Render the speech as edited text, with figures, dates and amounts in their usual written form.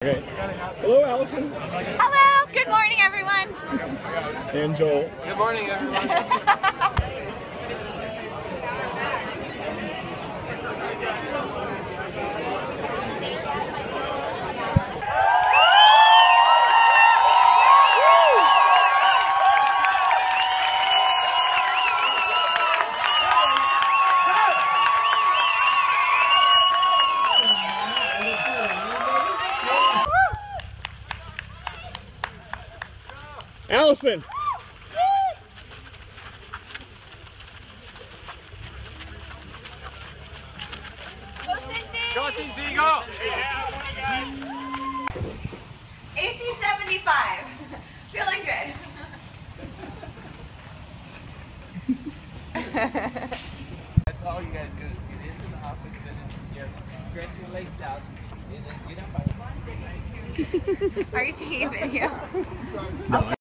Okay. Hello, Allison. Hello. Good morning, everyone. And Joel. Good morning, everyone. Allison. Go, Cindy, go! AC 75. Feeling good. That's all you gotta do is get into the office, stretch your legs out, and then get up. Are you taking a video? No.